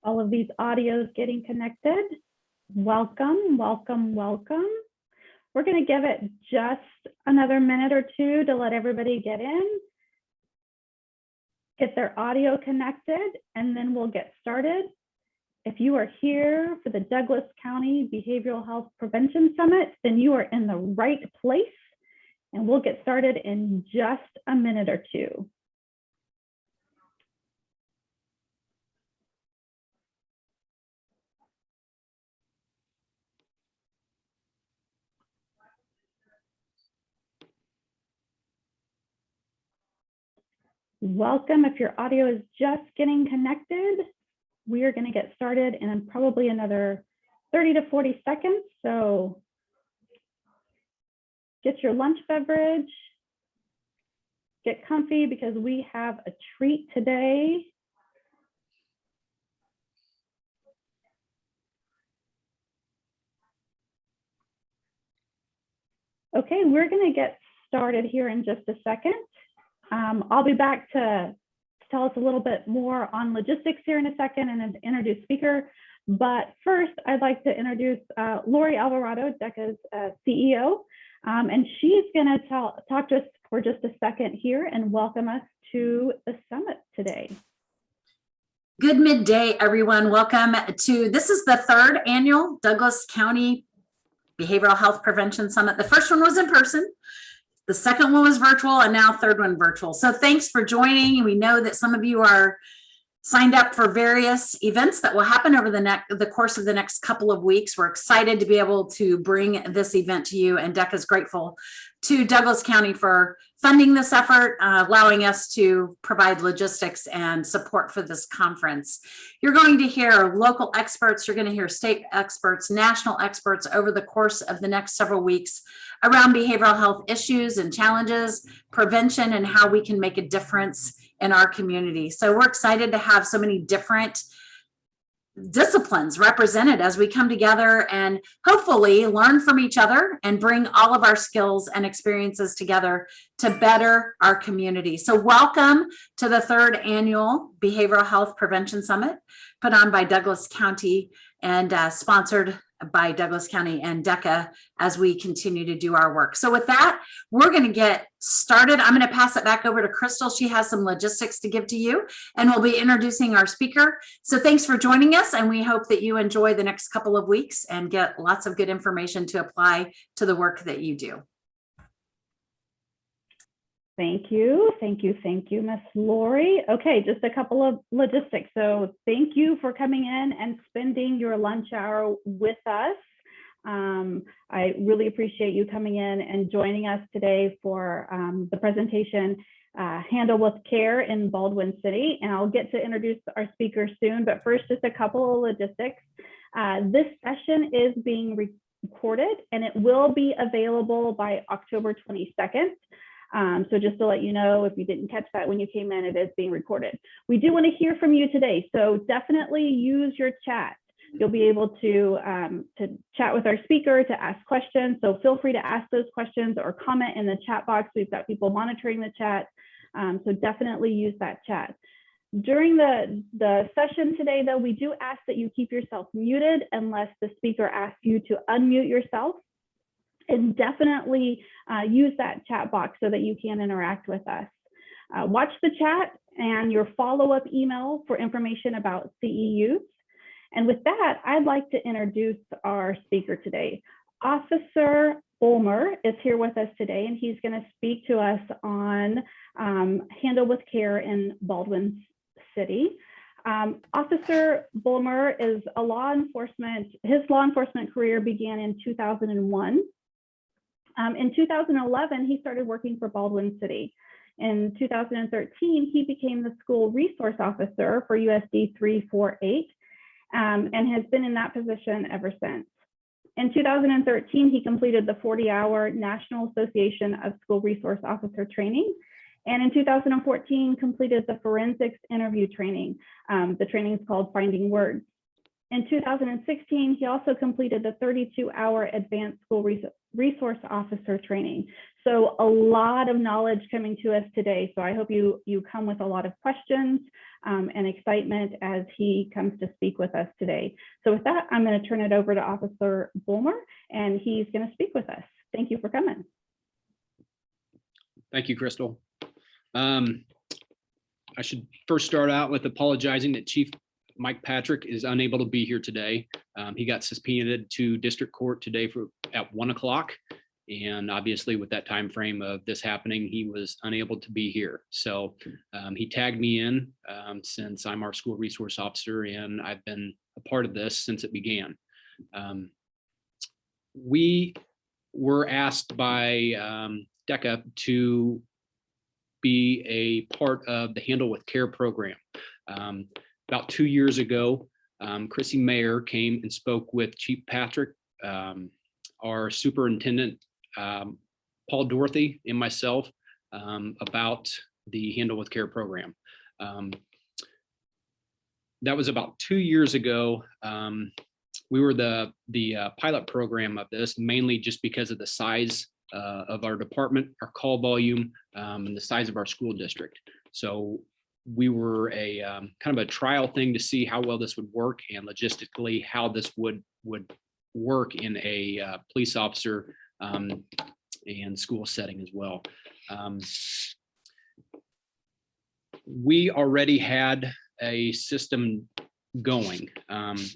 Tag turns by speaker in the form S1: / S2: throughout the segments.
S1: all of these audios getting connected. Welcome, welcome, welcome. We're going to give it just another minute or two to let everybody get in, get their audio connected, and then we'll get started. If you are here for the Douglas County Behavioral Health Prevention Summit, then you are in the right place, and we'll get started in just a minute or two. Welcome. If your audio is just getting connected, we are going to get started in probably another 30 to 40 seconds. So get your lunch beverage, get comfy because we have a treat today. Okay, we're going to get started here in just a second. I'll be back to tell us a little bit more on logistics here in a second and introduce speaker. But first, I'd like to introduce Lori Alvarado, DECA's CEO, and she's going to talk to us for just a second here and welcome us to the summit today.
S2: Good midday, everyone. Welcome to, this is the third annual Douglas County Behavioral Health Prevention Summit. The first one was in person. The second one was virtual, and now third one virtual. So thanks for joining. We know that some of you are signed up for various events that will happen over the course of the next couple of weeks. We're excited to be able to bring this event to you, and DECA is grateful to Douglas County for funding this effort, allowing us to provide logistics and support for this conference. You're going to hear local experts, you're going to hear state experts, national experts over the course of the next several weeks around behavioral health issues and challenges, prevention, and how we can make a difference in our community. So we're excited to have so many different disciplines represented as we come together and hopefully learn from each other and bring all of our skills and experiences together to better our community. So welcome to the third annual Behavioral Health Prevention Summit put on by Douglas County and sponsored by Douglas County and DECA as we continue to do our work. So with that, we're going to get started. I'm going to pass it back over to Crystal. She has some logistics to give to you, and we'll be introducing our speaker. So thanks for joining us, and we hope that you enjoy the next couple of weeks and get lots of good information to apply to the work that you do.
S1: Thank you, Miss Lori. Okay, just a couple of logistics. So thank you for coming in and spending your lunch hour with us. I really appreciate you coming in and joining us today for the presentation, Handle with Care in Baldwin City. And I'll get to introduce our speaker soon, but first, just a couple of logistics. This session is being recorded and it will be available by October 22nd. So just to let you know, if you didn't catch that when you came in, it is being recorded. We do want to hear from you today, so definitely use your chat. You'll be able to chat with our speaker, to ask questions. So feel free to ask those questions or comment in the chat box. We've got people monitoring the chat, so definitely use that chat. During the session today, though, we do ask that you keep yourself muted unless the speaker asks you to unmute yourself. And definitely use that chat box so that you can interact with us. Watch the chat and your follow-up email for information about CEUs. And with that, I'd like to introduce our speaker today. Officer Ulmer is here with us today, and he's going to speak to us on Handle with Care in Baldwin City. Officer Ulmer is a law enforcement, his law enforcement career began in 2001. In 2011, he started working for Baldwin City. In 2013, he became the school resource officer for USD 348 and has been in that position ever since. In 2013, he completed the 40-hour National Association of School Resource Officer training. And in 2014, completed the forensics interview training. The training is called Finding Words. In 2016, he also completed the 32-hour advanced school resource officer training. So a lot of knowledge coming to us today. So I hope you come with a lot of questions and excitement as he comes to speak with us today. So with that, I'm going to turn it over to Officer Bulmer, and he's going to speak with us. Thank you for coming.
S3: Thank you, Crystal. I should first start out with apologizing that Chief Mike Patrick is unable to be here today. He got subpoenaed to district court today at 1 o'clock. And obviously with that time frame of this happening, he was unable to be here. So he tagged me in since I'm our school resource officer, and I've been a part of this since it began. We were asked by DECA to be a part of the Handle with Care program. About 2 years ago, Chrissy Mayer came and spoke with Chief Patrick, our superintendent, Paul Dorothy, and myself about the Handle with Care program. That was about 2 years ago. We were the pilot program of this, mainly just because of the size of our department, our call volume, and the size of our school district. So we were a kind of a trial thing to see how well this would work, and logistically how this would work in a police officer and school setting as well. We already had a system going.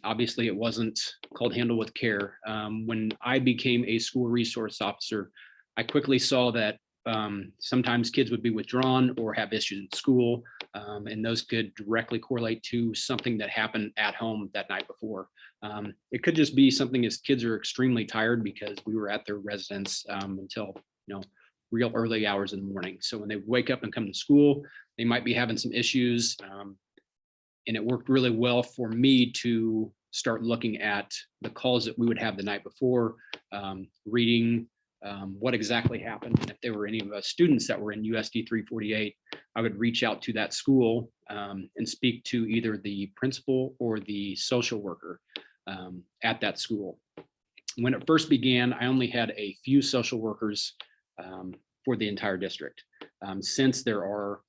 S3: Obviously, it wasn't called Handle with Care. When I became a school resource officer, I quickly saw that sometimes kids would be withdrawn or have issues in school, and those could directly correlate to something that happened at home that night before. It could just be something as kids are extremely tired because we were at their residence until real early hours in the morning. So when they wake up and come to school, they might be having some issues. And it worked really well for me to start looking at the calls that we would have the night before, reading what exactly happened. And if there were any of us students that were in USD 348, I would reach out to that school and speak to either the principal or the social worker at that school. When it first began, I only had a few social workers for the entire district. Since there are,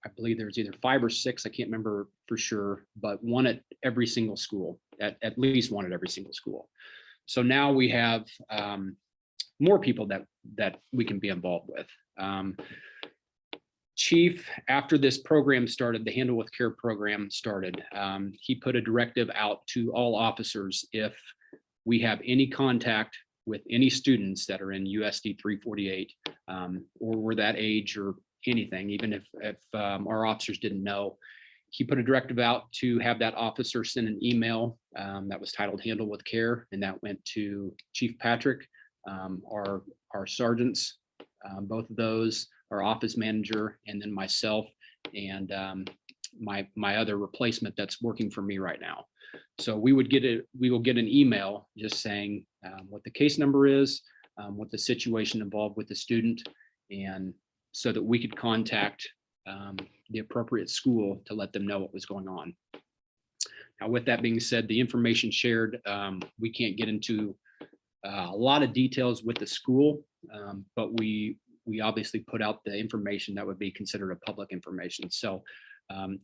S3: I believe there's either 5 or 6, I can't remember for sure, but one at every single school, at least one at every single school. So now we have more people that we can be involved with. Chief, after this program started, the Handle with Care program started, he put a directive out to all officers: if we have any contact with any students that are in USD 348 or were that age or anything, even if our officers didn't know, he put a directive out to have that officer send an email that was titled Handle with Care, and that went to Chief Patrick, our sergeants, both of those, our office manager, and then myself and my other replacement that's working for me right now. So we will get an email just saying what the case number is, what the situation involved with the student, and so that we could contact the appropriate school to let them know what was going on. Now, with that being said, the information shared, we can't get into a lot of details with the school, but we obviously put out the information that would be considered a public information. So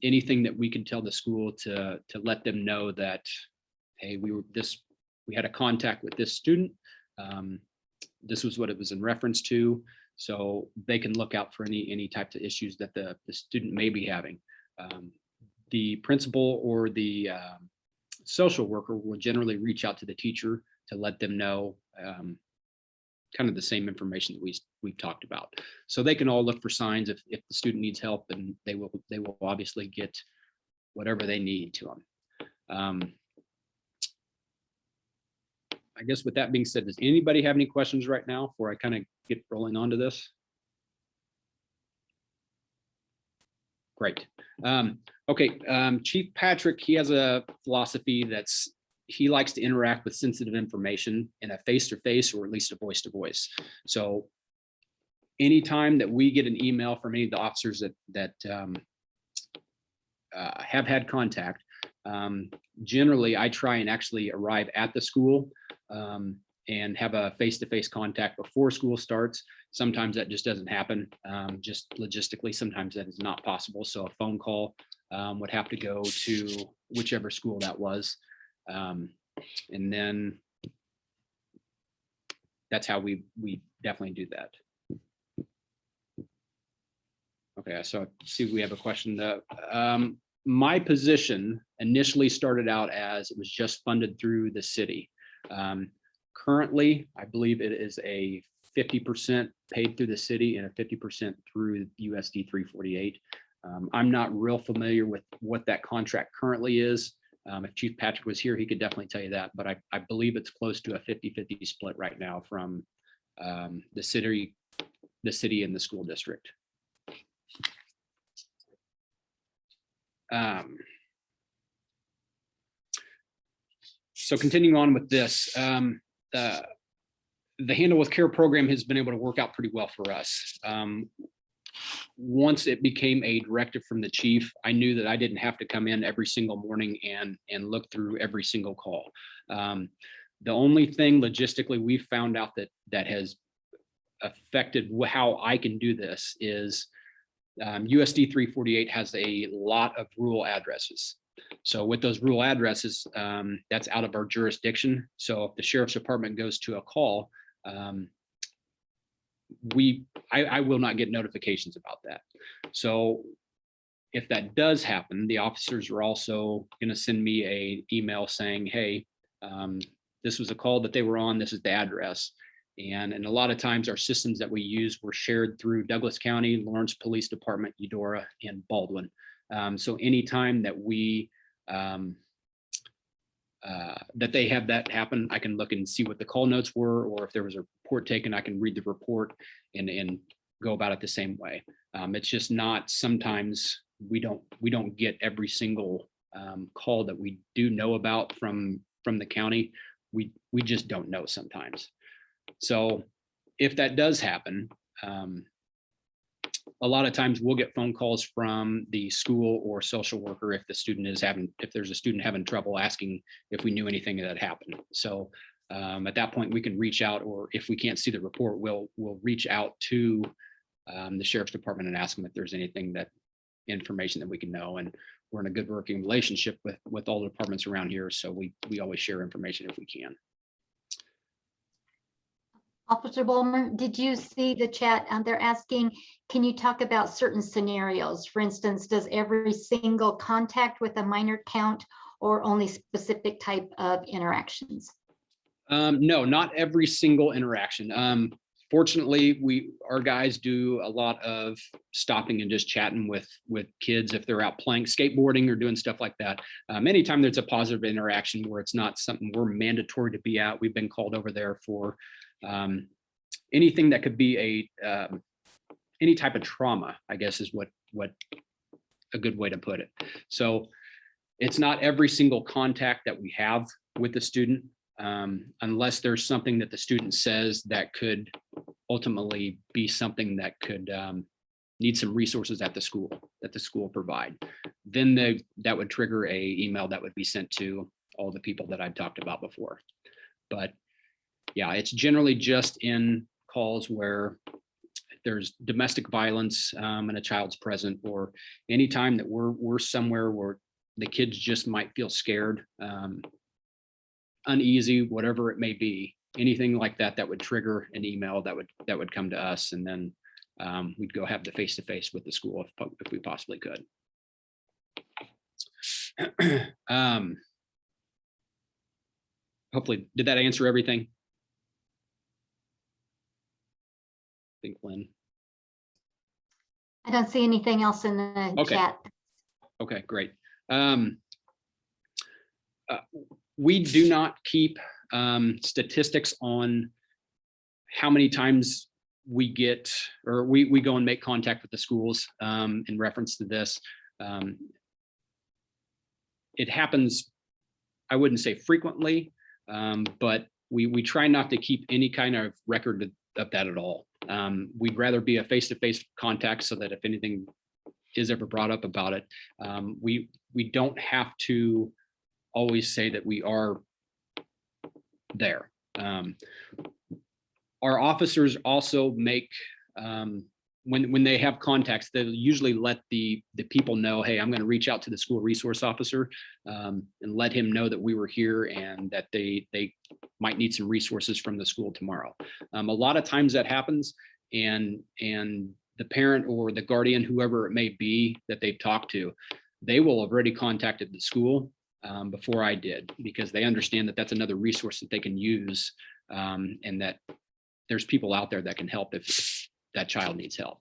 S3: anything that we can tell the school to let them know that, hey, we had a contact with this student. This was what it was in reference to. So they can look out for any types of issues that the student may be having. The principal or the social worker will generally reach out to the teacher to let them know kind of the same information that we've talked about. So they can all look for signs if the student needs help, and they will obviously get whatever they need to them. I guess with that being said, does anybody have any questions right now before I kind of get rolling onto this? Great. Okay, Chief Patrick, he has a philosophy that's he likes to interact with sensitive information in a face-to-face or at least a voice-to-voice. So anytime that we get an email from any of the officers that have had contact, generally I try and actually arrive at the school and have a face-to-face contact before school starts. Sometimes that just doesn't happen, just logistically. Sometimes that is not possible. So a phone call would have to go to whichever school that was. And then that's how we definitely do that. Okay, so I see we have a question. My position initially started out as it was just funded through the city. Currently, I believe it is a 50% paid through the city and a 50% through USD 348. I'm not real familiar with what that contract currently is. If Chief Patrick was here, he could definitely tell you that, but I believe it's close to a 50-50 split right now from the city and the school district. So continuing on with this, the Handle with Care program has been able to work out pretty well for us. Once it became a directive from the chief, I knew that I didn't have to come in every single morning and look through every single call. The only thing logistically we found out that has affected how I can do this is USD 348 has a lot of rural addresses. So with those rural addresses, that's out of our jurisdiction. So if the sheriff's department goes to a call, I will not get notifications about that. So if that does happen, the officers are also going to send me an email saying, hey, this was a call that they were on, this is the address. And a lot of times our systems that we use were shared through Douglas County, Lawrence Police Department, Eudora, and Baldwin. So anytime that we that they have that happen, I can look and see what the call notes were, or if there was a report taken, I can read the report and go about it the same way. It's just not, sometimes we don't get every single call that we do know about from the county. We just don't know sometimes. So if that does happen, a lot of times we'll get phone calls from the school or social worker if there's a student having trouble, asking if we knew anything that happened. So at that point we can reach out, or if we can't see the report, we'll reach out to the sheriff's department and ask them if there's anything, that information that we can know. And we're in a good working relationship with all the departments around here. So we always share information if we can.
S4: Officer Bowman, did you see the chat? They're asking, can you talk about certain scenarios? For instance, does every single contact with a minor count, or only specific type of interactions?
S3: No, not every single interaction. Fortunately, our guys do a lot of stopping and just chatting with kids if they're out playing skateboarding or doing stuff like that. Anytime there's a positive interaction where it's not something we're mandatory to be at, we've been called over there for anything that could be any type of trauma, I guess is what a good way to put it. So it's not every single contact that we have with the student, unless there's something that the student says that could ultimately be something that could need some resources at the school that the school provide. Then that would trigger a email that would be sent to all the people that I've talked about before. But yeah, it's generally just in calls where there's domestic violence and a child's present, or anytime that we're somewhere where the kids just might feel scared, uneasy, whatever it may be, anything like that would trigger an email that would come to us, and then we'd go have the face-to-face with the school if we possibly could. Hopefully, did that answer everything? I think, Lynn.
S4: I don't see anything else in the chat.
S3: Okay, great. We do not keep statistics on how many times we get, or we go and make contact with the schools in reference to this. It happens, I wouldn't say frequently, but we try not to keep any kind of record of that at all. We'd rather be a face-to-face contact, so that if anything is ever brought up about it, we don't have to always say that we are there. Our officers also make, when they have contacts, they'll usually let the people know, hey, I'm going to reach out to the school resource officer and let him know that we were here and that they might need some resources from the school tomorrow. A lot of times that happens, and the parent or the guardian, whoever it may be that they've talked to, they will have already contacted the school before I did, because they understand that that's another resource that they can use, and that there's people out there that can help if that child needs help.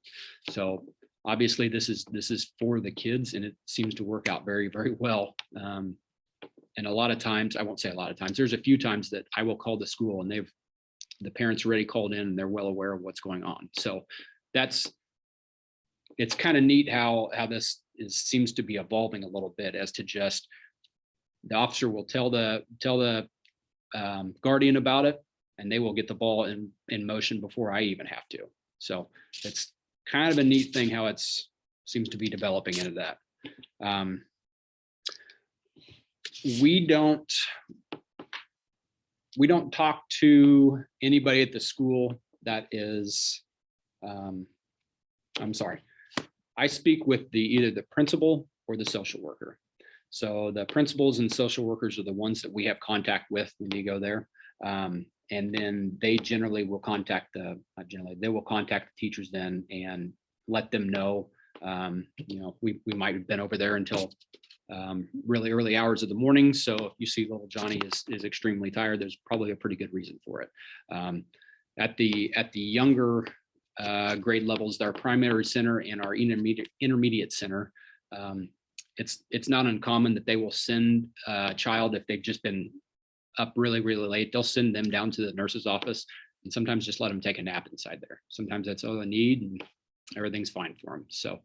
S3: So obviously this is for the kids, and it seems to work out very, very well. And a lot of times, I won't say a lot of times, there's a few times that I will call the school and the parents already called in and they're well aware of what's going on. So it's kind of neat how this seems to be evolving a little bit, as to just the officer will tell the guardian about it, and they will get the ball in motion before I even have to. So it's kind of a neat thing how seems to be developing into that. We don't talk to anybody at the school that is, I'm sorry, I speak with either the principal or the social worker. So the principals and social workers are the ones that we have contact with when you go there. And then they generally will contact they will contact the teachers then and let them know, we might have been over there until really early hours of the morning. So if you see little Johnny is extremely tired, there's probably a pretty good reason for it. At the younger grade levels, our primary center and our intermediate center, it's not uncommon that they will send a child, if they've just been up really, really late, they'll send them down to the nurse's office and sometimes just let them take a nap inside there. Sometimes that's all they need and everything's fine for them. So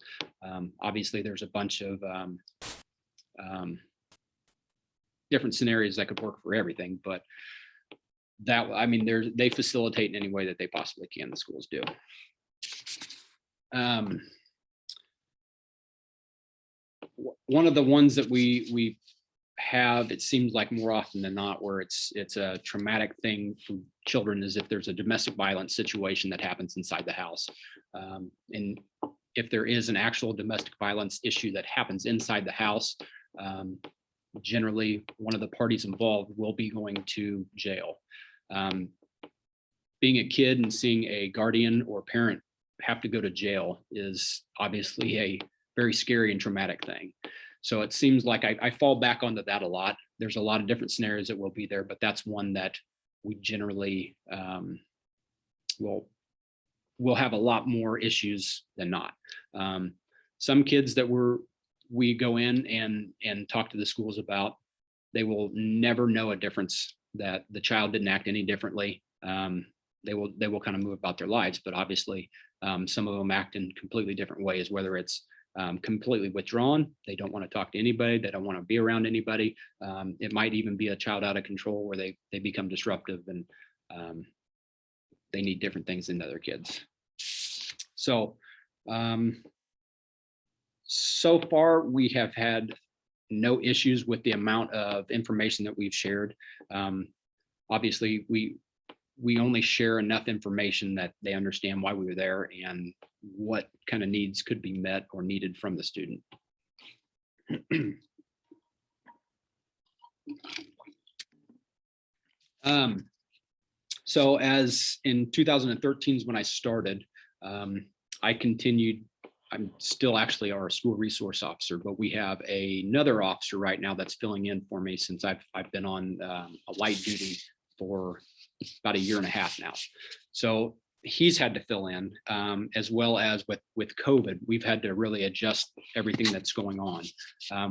S3: obviously there's a bunch of different scenarios that could work for everything, but they facilitate in any way that they possibly can, the schools do. One of the ones that we have, it seems like more often than not, where it's a traumatic thing for children, is if there's a domestic violence situation that happens inside the house. And if there is an actual domestic violence issue that happens inside the house, generally one of the parties involved will be going to jail. Being a kid and seeing a guardian or parent have to go to jail is obviously a very scary and traumatic thing. So it seems like I fall back onto that a lot. There's a lot of different scenarios that will be there, but that's one that we generally will have a lot more issues than not. Some kids that we go in and talk to the schools about, they will never know a difference, that the child didn't act any differently. They will kind of move about their lives, but obviously some of them act in completely different ways, whether it's completely withdrawn, they don't want to talk to anybody, they don't want to be around anybody. It might even be a child out of control where they become disruptive and they need different things than other kids. So so far we have had no issues with the amount of information that we've shared. Obviously we only share enough information that they understand why we were there and what kind of needs could be met or needed from the student. So as in 2013 is when I started, I continued. I'm still actually our school resource officer, but we have another officer right now that's filling in for me since I've been on a light duty for about 1.5 years now. So he's had to fill in, as well as with COVID, we've had to really adjust everything that's going on.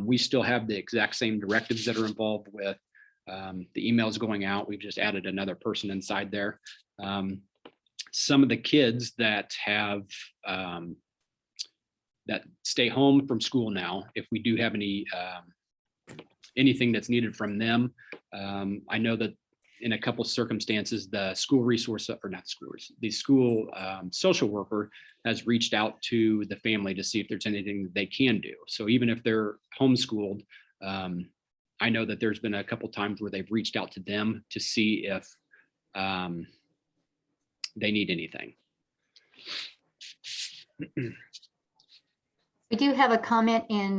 S3: We still have the exact same directives that are involved with the emails going out. We've just added another person inside there. Some of the kids that have that stay home from school now, if we do have anything that's needed from them, I know that in a couple of circumstances, the school resource, or not schools, the school social worker has reached out to the family to see if there's anything that they can do. So even if they're homeschooled, I know that there's been a couple of times where they've reached out to them to see if they need anything.
S4: We do have a comment in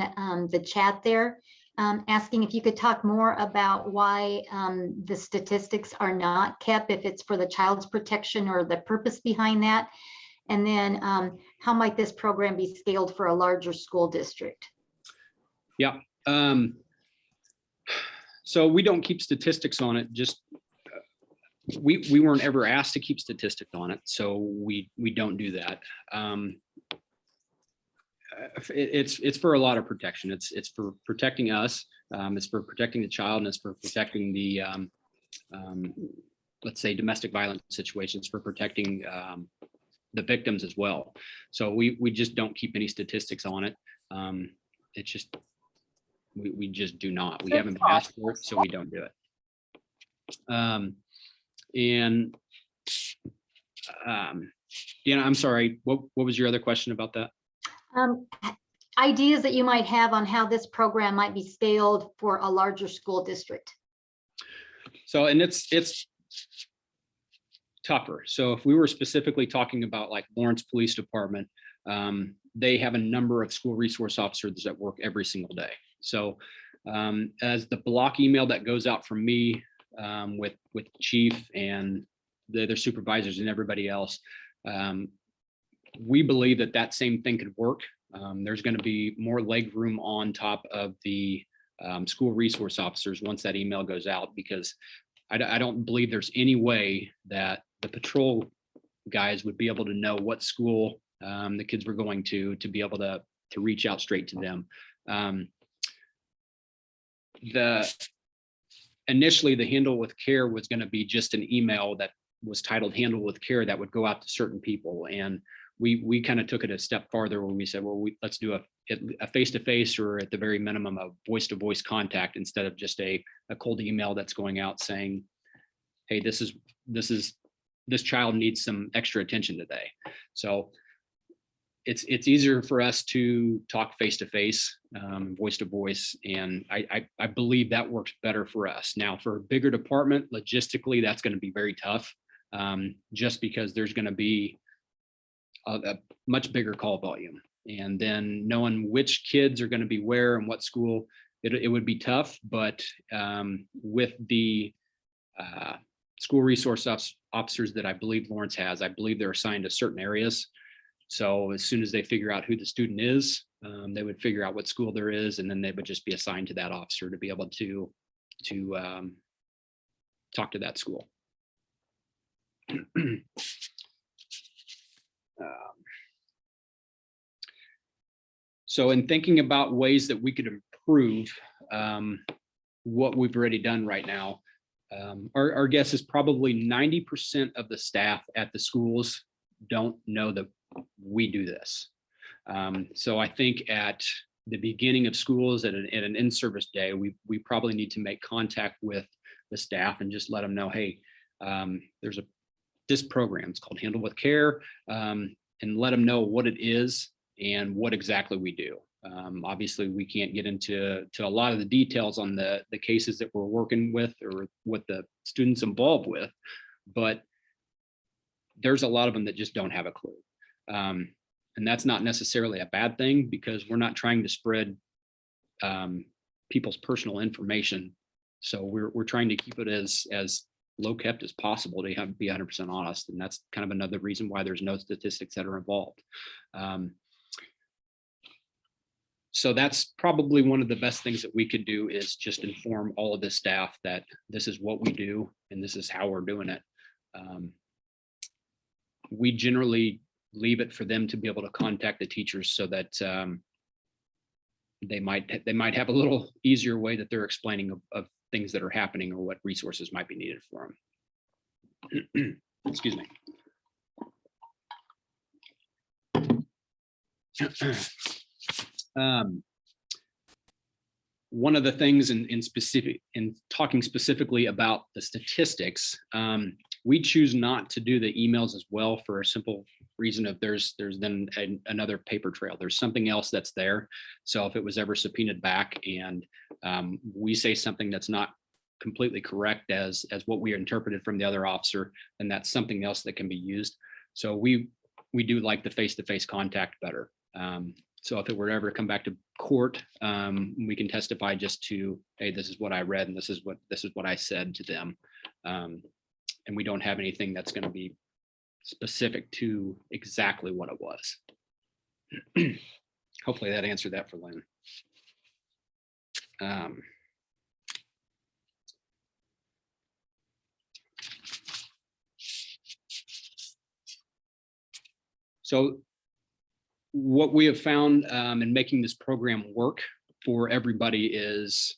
S4: the chat there asking if you could talk more about why the statistics are not kept, if it's for the child's protection or the purpose behind that. And then how might this program be scaled for a larger school district?
S3: Yeah. So we don't keep statistics on it. Just we weren't ever asked to keep statistics on it, so we don't do that. It's for a lot of protection. It's for protecting us. It's for protecting the child, and it's for protecting the let's say domestic violence situations, for protecting the victims as well. So we just don't keep any statistics on it. It's just we just do not. We haven't been asked for it, so we don't do it. Deanna, I'm sorry. What was your other question about that?
S4: Ideas that you might have on how this program might be scaled for a larger school district.
S3: So, and it's tougher. So if we were specifically talking about like Lawrence Police Department, they have a number of school resource officers that work every single day. So as the block email that goes out from me with chief and the other supervisors and everybody else, we believe that same thing could work. There's going to be more leg room on top of the school resource officers once that email goes out, because I don't believe there's any way that the patrol guys would be able to know what school the kids were going to be able to reach out straight to them. Initially, the Handle with Care was going to be just an email that was titled Handle with Care that would go out to certain people. And we kind of took it a step farther when we said, well, let's do a face-to-face, or at the very minimum, a voice-to-voice contact, instead of just a cold email that's going out saying, hey, this child needs some extra attention today. So it's easier for us to talk face-to-face, voice-to-voice, and I believe that works better for us. Now, for a bigger department, logistically, that's going to be very tough, just because there's going to be a much bigger call volume, and then knowing which kids are going to be where and what school, it would be tough. But with the school resource officers that I believe Lawrence has, I believe they're assigned to certain areas. So as soon as they figure out who the student is, they would figure out what school there is, and then they would just be assigned to that officer to be able to talk to that school. So in thinking about ways that we could improve what we've already done right now, our guess is probably 90% of the staff at the schools don't know that we do this. So I think at the beginning of schools, at an in-service day, we probably need to make contact with the staff and just let them know, hey, there's this program, it's called Handle with Care, and let them know what it is and what exactly we do. Obviously, we can't get into a lot of the details on the cases that we're working with or what the students involved with, but there's a lot of them that just don't have a clue. And that's not necessarily a bad thing, because we're not trying to spread people's personal information. So we're trying to keep it as low kept as possible to be 100% honest. And that's kind of another reason why there's no statistics that are involved. So that's probably one of the best things that we could do, is just inform all of the staff that this is what we do and this is how we're doing it. We generally leave it for them to be able to contact the teachers, so that they might have a little easier way that they're explaining of things that are happening or what resources might be needed for them. Excuse me. One of the things in talking specifically about the statistics, we choose not to do the emails as well, for a simple reason of there's then another paper trail. There's something else that's there. So if it was ever subpoenaed back and we say something that's not completely correct as what we interpreted from the other officer, then that's something else that can be used. So we do like the face-to-face contact better. So if it were ever to come back to court, we can testify just to, hey, this is what I read and this is what I said to them. And we don't have anything that's going to be specific to exactly what it was. Hopefully that answered that for Lynn. So what we have found in making this program work for everybody is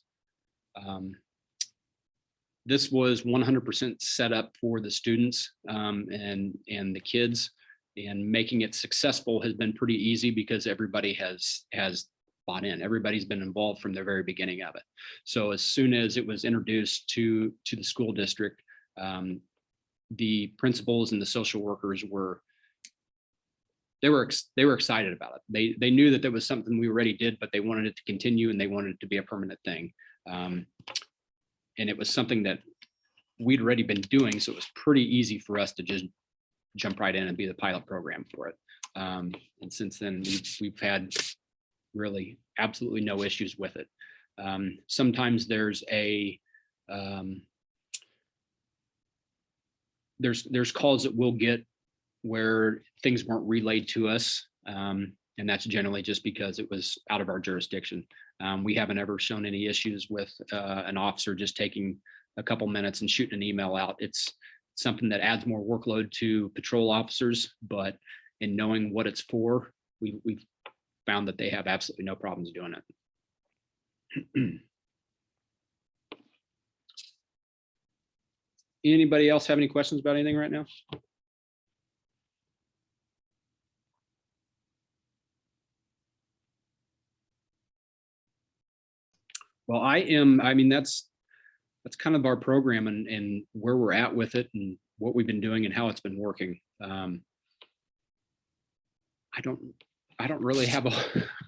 S3: this was 100% set up for the students and the kids, and making it successful has been pretty easy because everybody has bought in. Everybody's been involved from the very beginning of it. So as soon as it was introduced to the school district, the principals and the social workers were excited about it. They knew that there was something we already did, but they wanted it to continue and they wanted it to be a permanent thing. And it was something that we'd already been doing, so it was pretty easy for us to just jump right in and be the pilot program for it. And since then, we've had really absolutely no issues with it. Sometimes there's calls that we'll get where things weren't relayed to us. And that's generally just because it was out of our jurisdiction. We haven't ever shown any issues with an officer just taking a couple minutes and shooting an email out. It's something that adds more workload to patrol officers, but in knowing what it's for, we've found that they have absolutely no problems doing it. Anybody else have any questions about anything right now? Well, I mean, that's kind of our program and where we're at with it and what we've been doing and how it's been working. I don't really have a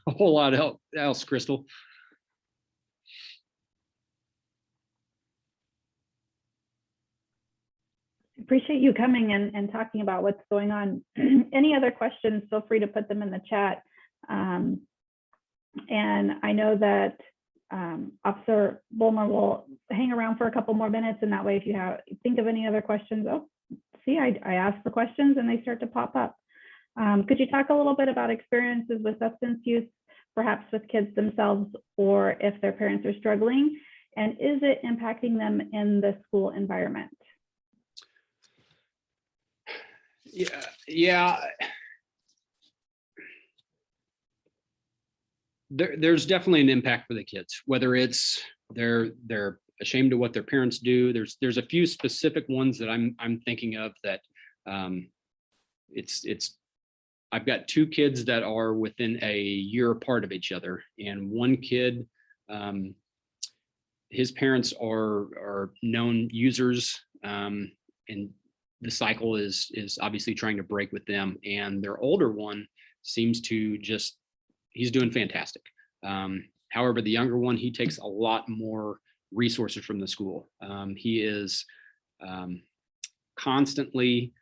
S3: whole lot else, Crystal.
S1: Appreciate you coming and talking about what's going on. Any other questions, feel free to put them in the chat. And I know that Officer Bulmer will hang around for a couple more minutes, and that way if you think of any other questions, oh, see, I asked the questions and they start to pop up. Could you talk a little bit about experiences with substance use, perhaps with kids themselves or if their parents are struggling, and is it impacting them in the school environment?
S3: Yeah. There's definitely an impact for the kids, whether it's they're ashamed of what their parents do. There's a few specific ones that I'm thinking of that I've got two kids that are within a year apart of each other, and one kid, his parents are known users, and the cycle is obviously trying to break with them, and their older one seems to he's doing fantastic. However, the younger one, he takes a lot more resources from the school. He is constantly,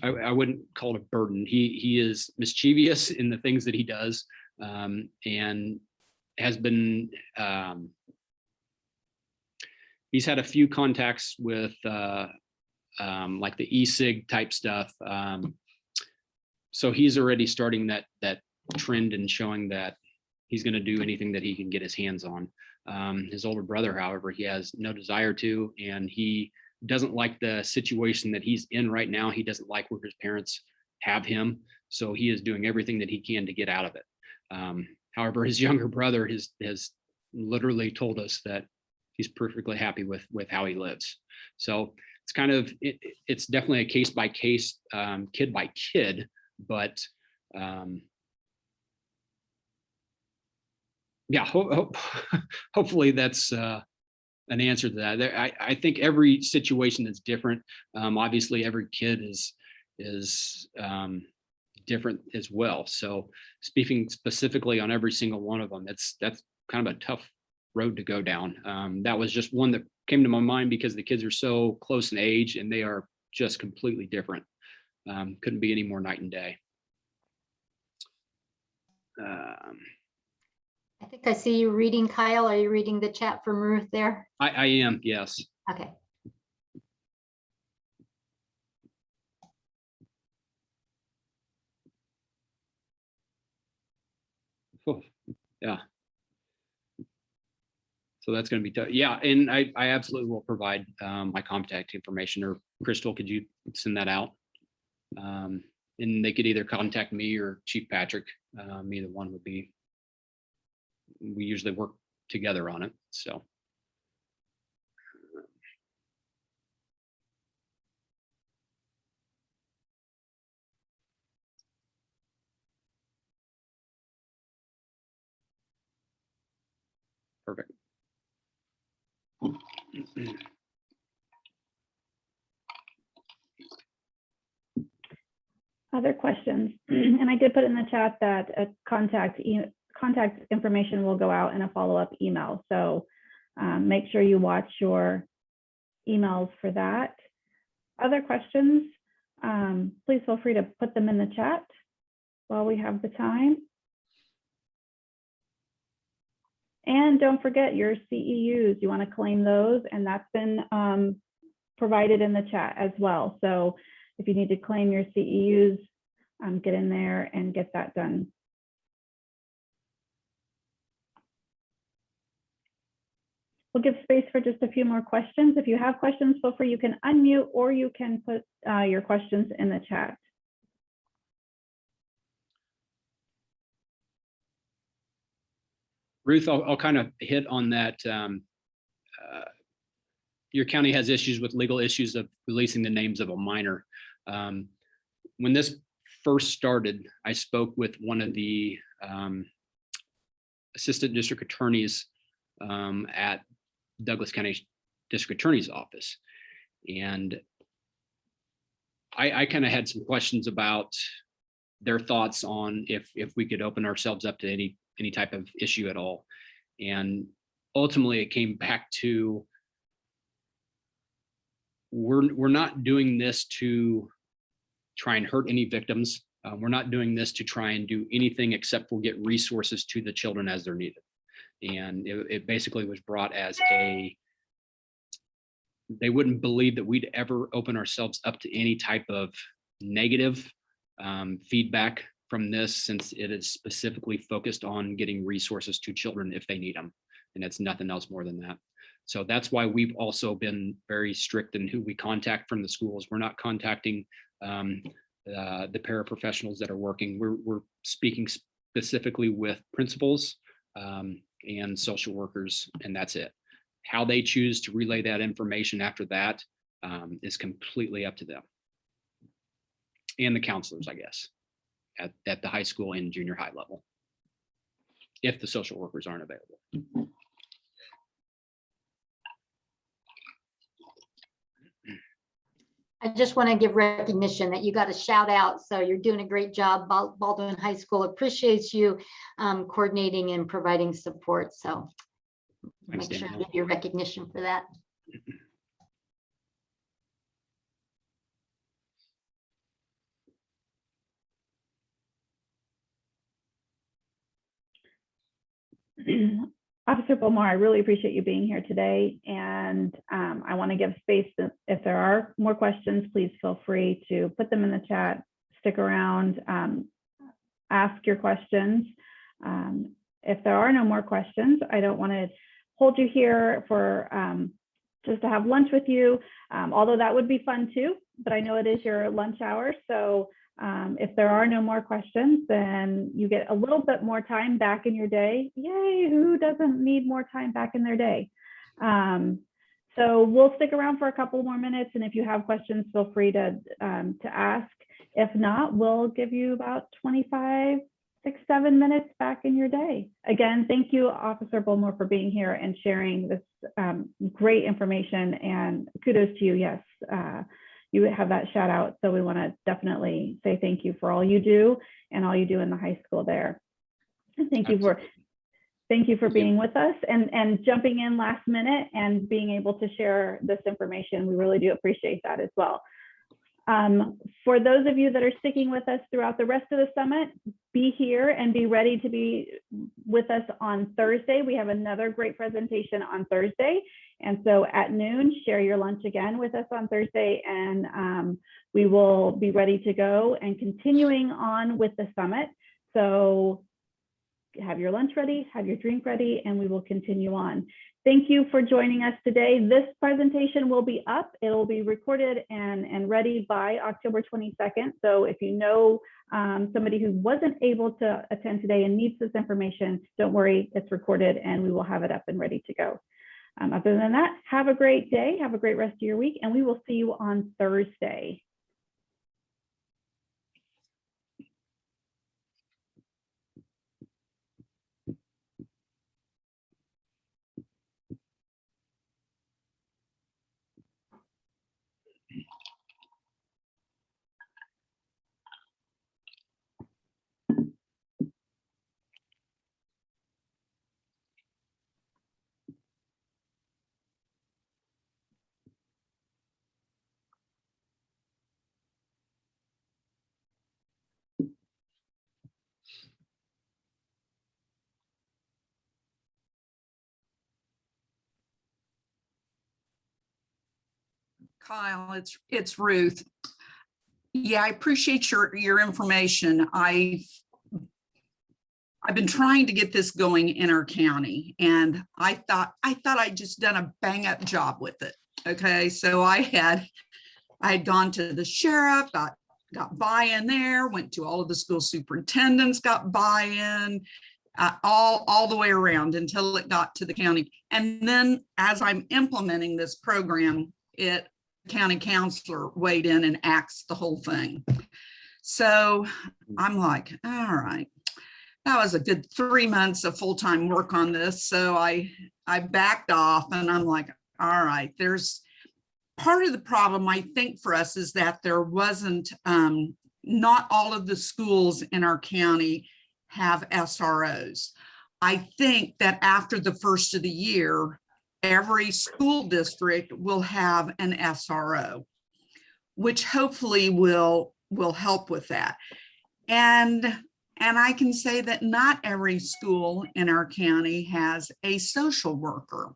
S3: I wouldn't call it a burden. He is mischievous in the things that he does, and has been, he's had a few contacts with like the e-cig type stuff. So he's already starting that trend and showing that he's going to do anything that he can get his hands on. His older brother, however, he has no desire to, and he doesn't like the situation that he's in right now. He doesn't like where his parents have him. So he is doing everything that he can to get out of it. However, his younger brother has literally told us that he's perfectly happy with how he lives. So it's kind of, it's definitely a case by case, kid by kid, but yeah, hopefully that's an answer to that. I think every situation is different. Obviously, every kid is different as well. So speaking specifically on every single one of them, that's kind of a tough road to go down. That was just one that came to my mind because the kids are so close in age and they are just completely different. Couldn't be any more night and day.
S4: I think I see you reading, Kyle. Are you reading the chat from Ruth there?
S3: I am, yes.
S4: Okay.
S3: Oh, yeah. So that's going to be tough. Yeah, and I absolutely will provide my contact information. Or Crystal, could you send that out? And they could either contact me or Chief Patrick. Either one would be. We usually work together on it. So. Perfect.
S1: Other questions? And I did put in the chat that a contact information will go out in a follow-up email. So make sure you watch your emails for that. Other questions? Please feel free to put them in the chat while we have the time. And don't forget your CEUs. You want to claim those, and that's been provided in the chat as well. So if you need to claim your CEUs, get in there and get that done. We'll give space for just a few more questions. If you have questions, feel free, you can unmute or you can put your questions in the chat.
S3: Ruth, I'll kind of hit on that. Your county has issues with legal issues of releasing the names of a minor. When this first started, I spoke with one of the assistant district attorneys at Douglas County District Attorney's Office. And I kind of had some questions about their thoughts on if we could open ourselves up to any type of issue at all. And ultimately it came back to, we're not doing this to try and hurt any victims. We're not doing this to try and do anything except for get resources to the children as they're needed. And it basically was brought as they wouldn't believe that we'd ever open ourselves up to any type of negative feedback from this, since it is specifically focused on getting resources to children if they need them. And it's nothing else more than that. So that's why we've also been very strict in who we contact from the schools. We're not contacting the paraprofessionals that are working. We're speaking specifically with principals and social workers, and that's it. How they choose to relay that information after that is completely up to them. And the counselors, I guess, at the high school and junior high level, if the social workers aren't available.
S4: I just want to give recognition that you got a shout out. So you're doing a great job. Baldwin High School appreciates you coordinating and providing support. So
S3: Thanks,
S4: make sure
S3: Danielle.
S4: to give your recognition for that.
S1: Officer Bowmore, I really appreciate you being here today. And I want to give space if there are more questions, please feel free to put them in the chat, stick around, ask your questions. If there are no more questions, I don't want to hold you here for just to have lunch with you, although that would be fun too, but I know it is your lunch hour. So if there are no more questions, then you get a little bit more time back in your day. Yay, who doesn't need more time back in their day? So we'll stick around for a couple more minutes, and if you have questions, feel free to ask. If not, we'll give you about 25, 6, 7 minutes back in your day. Again, thank you, Officer Bowmore, for being here and sharing this great information, and kudos to you. Yes. You have that shout out. So we want to definitely say thank you for all you do and all you do in the high school there. And thank you for, Thank you for being with us and jumping in last minute and being able to share this information. We really do appreciate that as well. For those of you that are sticking with us throughout the rest of the summit, be here and be ready to be with us on Thursday. We have another great presentation on Thursday. And so at noon, share your lunch again with us on Thursday, and we will be ready to go and continuing on with the summit. So have your lunch ready, have your drink ready, and we will continue on. Thank you for joining us today. This presentation will be up. It'll be recorded and ready by October 22nd. So if you know somebody who wasn't able to attend today and needs this information, don't worry, it's recorded and we will have it up and ready to go. Other than that, have a great day, have a great rest of your week, and we will see you on Thursday.
S5: Kyle, it's Ruth. Yeah, I appreciate your information. I've been trying to get this going in our county, and I thought I'd just done a bang up job with it. Okay, so I had gone to the sheriff, got buy-in there, went to all of the school superintendents, got buy-in, all the way around until it got to the county. And then as I'm implementing this program, county counselor weighed in and axed the whole thing. So I'm like, all right, that was a good 3 months of full-time work on this. So I backed off, and I'm like, all right, there's part of the problem, I think, for us is that there wasn't, not all of the schools in our county have SROs. I think that after the first of the year, every school district will have an SRO, which hopefully will help with that. And I can say that not every school in our county has a social worker.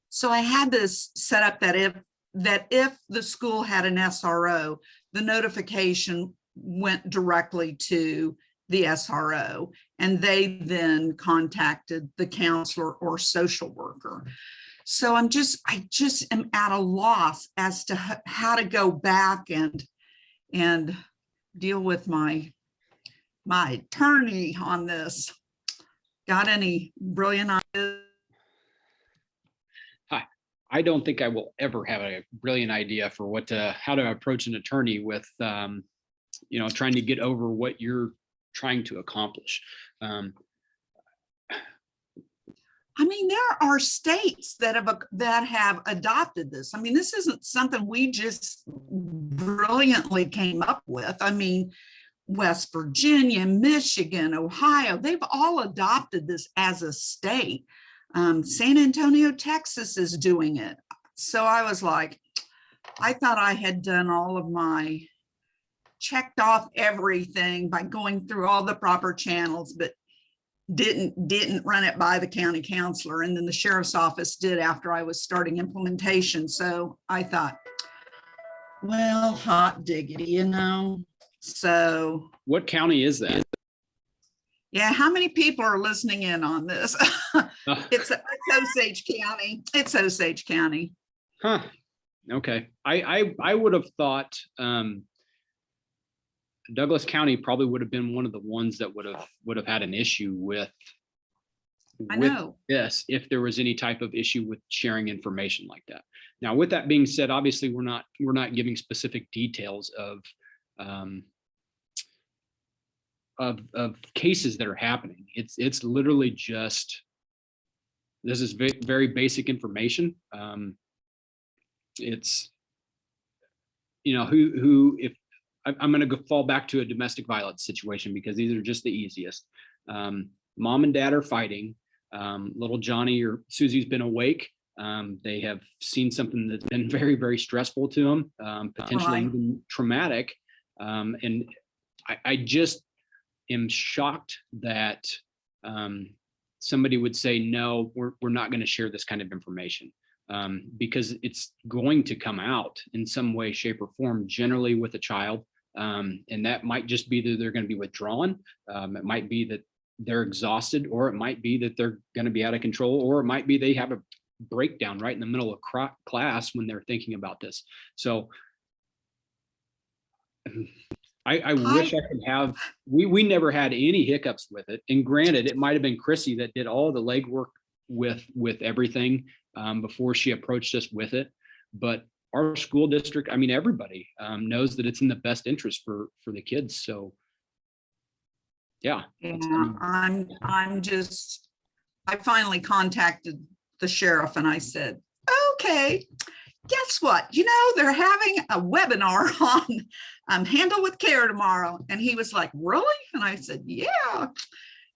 S5: So I had this set up that if the school had an SRO, the notification went directly to the SRO, and they then contacted the counselor or social worker. So I just am at a loss as to how to go back and deal with my attorney on this. Got any brilliant ideas?
S3: Hi, I don't think I will ever have a brilliant idea for how to approach an attorney with, trying to get over what you're trying to accomplish.
S5: I mean, there are states that have adopted this. I mean, this isn't something we just brilliantly came up with. I mean, West Virginia, Michigan, Ohio, they've all adopted this as a state. San Antonio, Texas is doing it. So I was like, I thought I had done all of my, checked off everything by going through all the proper channels, but didn't run it by the county counselor. And then the sheriff's office did after I was starting implementation. So I thought, well, hot diggity, So
S3: What county is that?
S5: yeah, how many people are listening in on this? It's Osage County. It's Osage County.
S3: Huh. Okay. I would have thought Douglas County probably would have been one of the ones that would have had an issue with this if there was any type of issue with sharing information like that. Now, with that being said, obviously we're not giving specific details of cases that are happening. It's literally just, this is very, very basic information. It's, if I'm going to fall back to a domestic violence situation because these are just the easiest. mom and dad are fighting. Little Johnny or Susie's been awake. They have seen something that's been very, very stressful to them, potentially
S5: Right.
S3: even traumatic. And I just am shocked that somebody would say, no, we're not going to share this kind of information, because it's going to come out in some way, shape, or form, generally with a child. And that might just be that they're going to be withdrawn. It might be that they're exhausted, or it might be that they're going to be out of control, or it might be they have a breakdown right in the middle of class when they're thinking about this. So I wish I could have, we never had any hiccups with it. And granted, it might've been Chrissy that did all the legwork with everything before she approached us with it. But our school district, I mean, everybody knows that it's in the best interest for the kids. So yeah.
S5: I finally contacted the sheriff and I said, okay, guess what? You know, they're having a webinar on Handle with Care tomorrow. And he was like, really? And I said, yeah.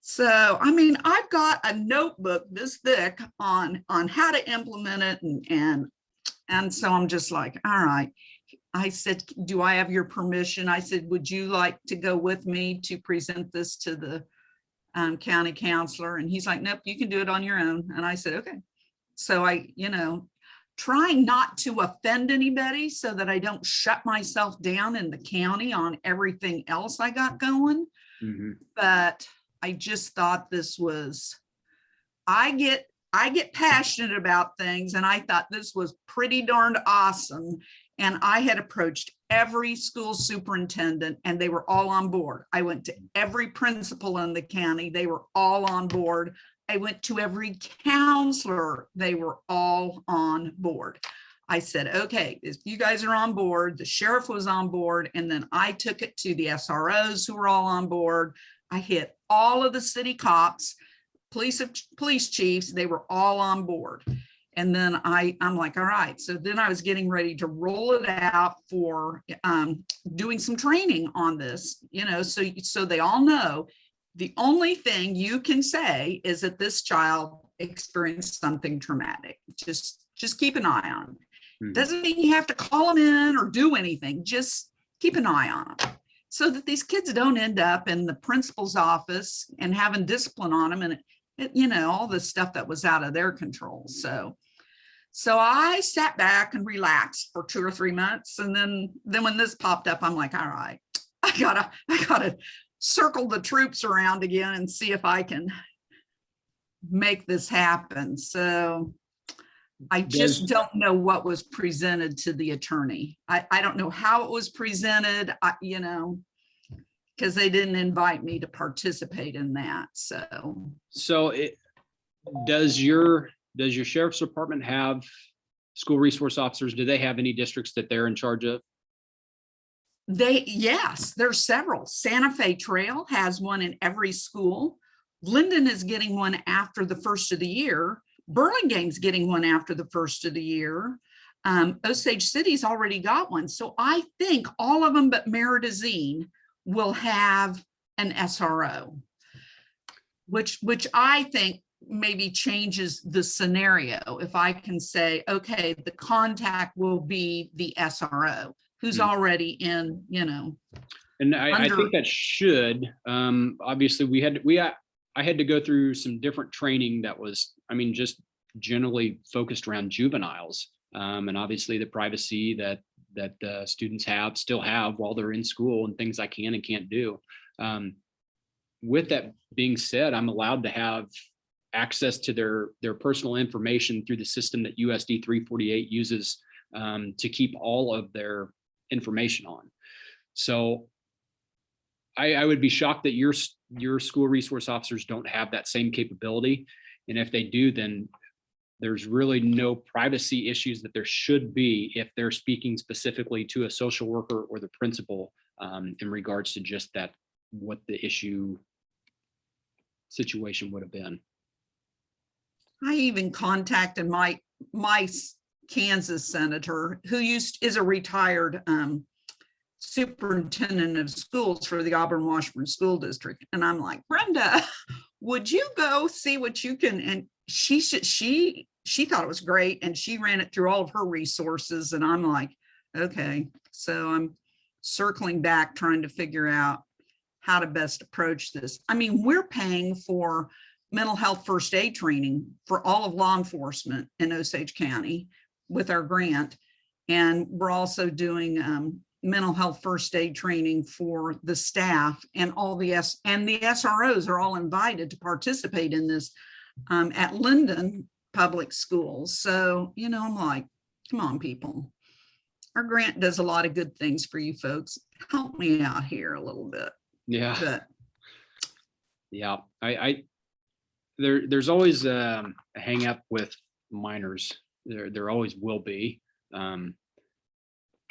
S5: So, I mean, I've got a notebook this thick on how to implement it. And so I'm just like, all right. I said, do I have your permission? I said, would you like to go with me to present this to the county counselor? And he's like, nope, you can do it on your own. And I said, okay. So I, trying not to offend anybody so that I don't shut myself down in the county on everything else I got going.
S3: Mm-hmm.
S5: But I just thought this was, I get passionate about things, and I thought this was pretty darned awesome. And I had approached every school superintendent and they were all on board. I went to every principal in the county. They were all on board. I went to every counselor. They were all on board. I said, okay, if you guys are on board, the sheriff was on board. And then I took it to the SROs who were all on board. I hit all of the city cops, police chiefs, they were all on board. And then I'm like, all right. So then I was getting ready to roll it out for doing some training on this, so they all know the only thing you can say is that this child experienced something traumatic. Just keep an eye on them.
S3: Mm-hmm.
S5: Doesn't mean you have to call them in or do anything. Just keep an eye on them so that these kids don't end up in the principal's office and having discipline on them and all the stuff that was out of their control. So I sat back and relaxed for 2 or 3 months. And then when this popped up, I'm like, all right, I gotta circle the troops around again and see if I can make this happen. So I just don't know what was presented to the attorney. I don't know how it was presented, because they didn't invite me to participate in that.
S3: So does your sheriff's department have school resource officers? Do they have any districts that they're in charge of?
S5: Yes, there's several. Santa Fe Trail has one in every school. Linden is getting one after the first of the year. Burlingame's getting one after the first of the year. Osage City's already got one. So I think all of them but Meridazine will have an SRO, which I think maybe changes the scenario. If I can say, okay, the contact will be the SRO who's already in,
S3: And I think that should, obviously I had to go through some different training that was, just generally focused around juveniles. And obviously the privacy that the students still have while they're in school and things I can and can't do. With that being said, I'm allowed to have access to their personal information through the system that USD 348 uses to keep all of their information on. So I would be shocked that your school resource officers don't have that same capability. And if they do, then there's really no privacy issues that there should be if they're speaking specifically to a social worker or the principal in regards to just that, what the issue situation would have been.
S5: I even contacted my Kansas senator who is a retired superintendent of schools for the Auburn Washburn School District. And I'm like, Brenda, would you go see what you can? And she thought it was great, and she ran it through all of her resources. And I'm like, okay, so I'm circling back, trying to figure out how to best approach this. I mean, we're paying for mental health first aid training for all of law enforcement in Osage County with our grant. And we're also doing mental health first aid training for the staff, and all the SROs are all invited to participate in this at Linden Public Schools. So, you know, I'm like, come on, people. Our grant does a lot of good things for you folks. Help me out here a little bit.
S3: Yeah.
S5: But
S3: Yeah. There's always a hang up with minors. There always will be.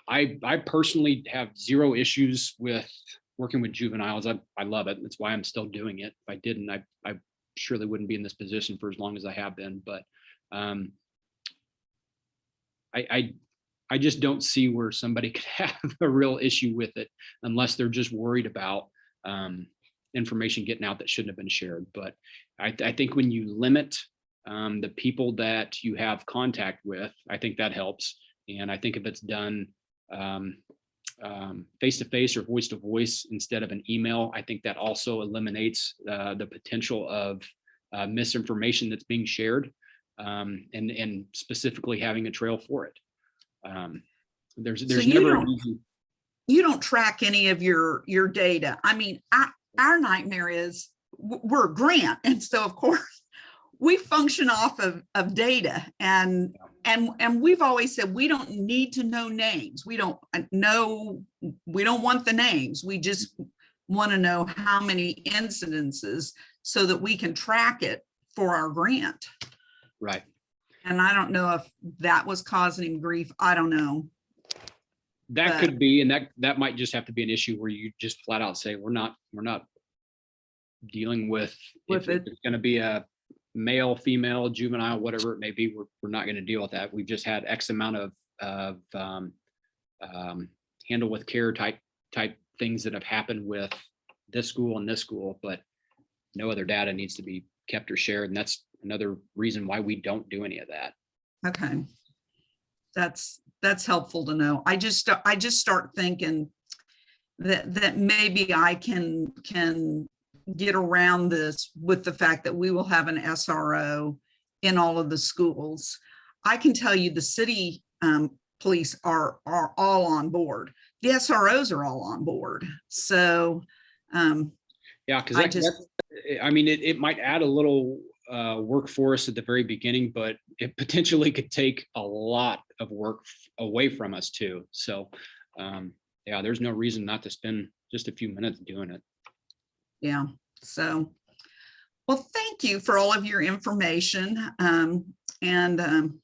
S3: I personally have zero issues with working with juveniles. I love it. That's why I'm still doing it. If I didn't, I surely wouldn't be in this position for as long as I have been. But I just don't see where somebody could have a real issue with it unless they're just worried about information getting out that shouldn't have been shared. But I think when you limit the people that you have contact with, I think that helps. And I think if it's done face-to-face or voice-to-voice instead of an email, I think that also eliminates the potential of misinformation that's being shared, and specifically having a trail for it. There's
S5: so
S3: never a reason.
S5: you don't track any of your data. I mean, our nightmare is we're a grant, and so of course we function off of data, and we've always said we don't need to know names. We don't want the names. We just want to know how many incidences so that we can track it for our grant.
S3: Right.
S5: And I don't know if that was causing him grief. I don't know.
S3: That could be, and that might just have to be an issue where you just flat out say we're not dealing with if
S5: it.
S3: it's going to be a male, female, juvenile, whatever it may be. We're not going to deal with that. We've just had X amount of handle with care type things that have happened with this school and this school, but no other data needs to be kept or shared, and that's another reason why we don't do any of that.
S5: Okay, that's helpful to know. I just start thinking that maybe I can get around this with the fact that we will have an SRO in all of the schools. I can tell you the city police are all on board. The SROs are all on board. So
S3: yeah, because I mean, it might add a little workforce at the very beginning, but it potentially could take a lot of work away from us too. So yeah, there's no reason not to spend just a few minutes doing it.
S5: Yeah. So, well, thank you for all of your information. And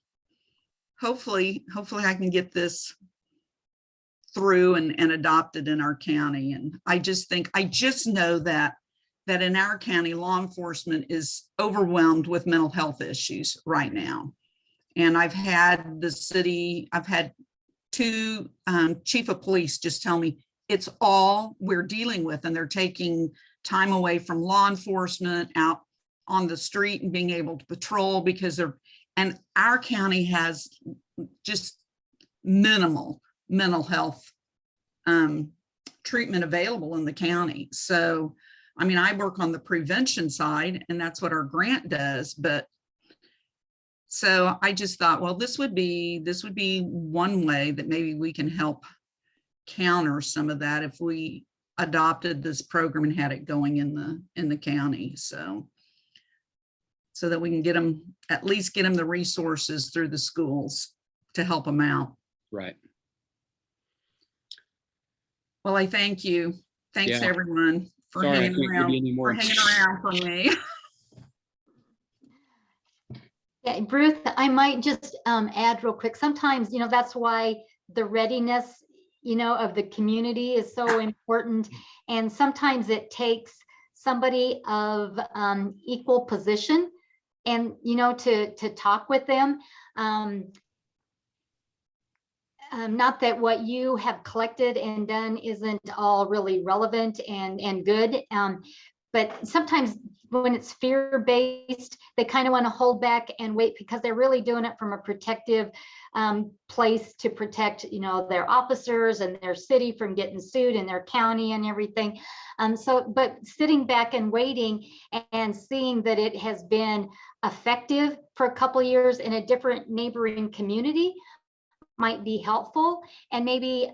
S5: hopefully I can get this through and adopted in our county. And I just know that in our county, law enforcement is overwhelmed with mental health issues right now. And I've had two chief of police just tell me it's all we're dealing with, and they're taking time away from law enforcement out on the street and being able to patrol because and our county has just minimal mental health treatment available in the county. So, I mean, I work on the prevention side, and that's what our grant does. But so I just thought, well, this would be one way that maybe we can help counter some of that if we adopted this program and had it going in the county. So that we can at least get them the resources through the schools to help them out.
S3: Right.
S5: Well, I thank you. Thanks everyone for hanging around for me.
S4: Yeah, Bruce, I might just add real quick. Sometimes, that's why the readiness, of the community is so important. And sometimes it takes somebody of equal position and, to talk with them. Not that what you have collected and done isn't all really relevant and good, but sometimes when it's fear-based, they kind of want to hold back and wait because they're really doing it from a protective place to protect, their officers and their city from getting sued and their county and everything. But sitting back and waiting and seeing that it has been effective for a couple of years in a different neighboring community might be helpful, and maybe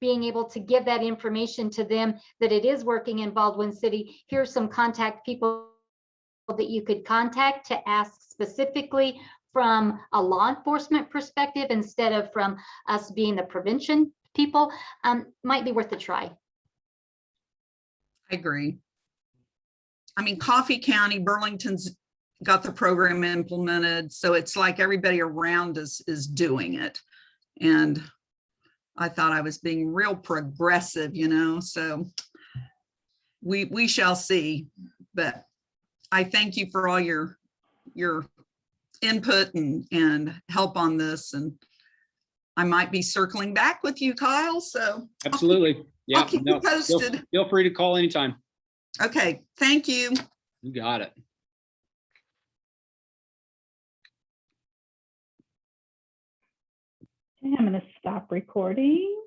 S4: being able to give that information to them that it is working in Baldwin City. Here's some contact people that you could contact to ask specifically from a law enforcement perspective instead of from us being the prevention people. Might be worth a try.
S5: I agree. I mean, Coffee County, Burlington's got the program implemented, so it's like everybody around us is doing it. And I thought I was being real progressive, so we shall see. But I thank you for all your input and help on this. And I might be circling back with you, Kyle. So
S3: Absolutely. Yeah.
S5: I'll keep you posted.
S3: Feel free to call anytime.
S5: Okay. Thank you.
S3: You got it.
S1: Okay, I'm going to stop recording.